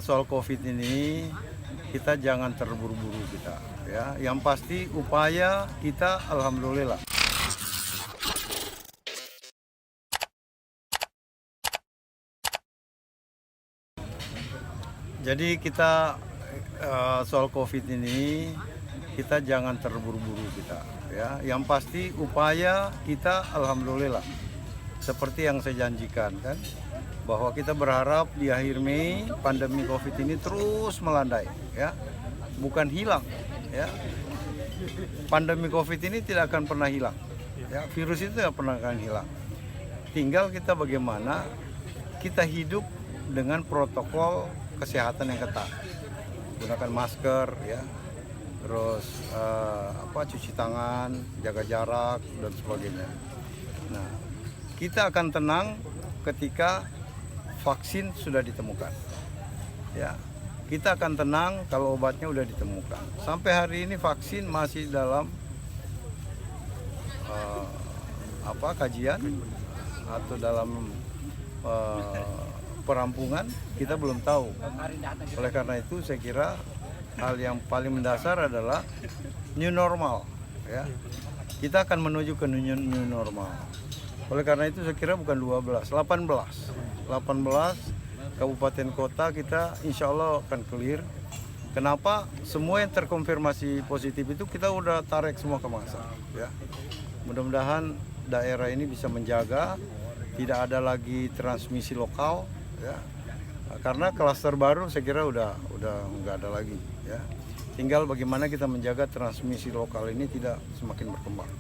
soal COVID ini kita jangan terburu-buru kita, ya. Yang pasti upaya kita alhamdulillah. Jadi kita soal COVID ini kita jangan terburu-buru kita, ya. Yang pasti upaya kita alhamdulillah. Seperti yang saya janjikan kan, bahwa kita berharap di akhir Mei pandemi COVID ini terus melandai, ya, bukan hilang, ya. Pandemi COVID ini tidak akan pernah hilang, ya. Virus itu tidak pernah akan hilang. Tinggal kita bagaimana kita hidup dengan protokol kesehatan yang ketat, gunakan masker, ya, terus cuci tangan, jaga jarak dan sebagainya. Nah, kita akan tenang ketika vaksin sudah ditemukan, ya. Kita akan tenang kalau obatnya sudah ditemukan. Sampai hari ini vaksin masih dalam kajian atau dalam perampungan, kita belum tahu. Oleh karena itu saya kira hal yang paling mendasar adalah new normal, ya. Kita akan menuju ke new normal. Oleh karena itu saya kira bukan 12, 18 kabupaten kota kita insya Allah akan clear. Kenapa? Semua yang terkonfirmasi positif itu kita udah tarik semua ke masa, ya. Mudah-mudahan daerah ini bisa menjaga tidak ada lagi transmisi lokal, ya. Karena klaster baru saya kira udah nggak ada lagi, ya. Tinggal bagaimana kita menjaga transmisi lokal ini tidak semakin berkembang.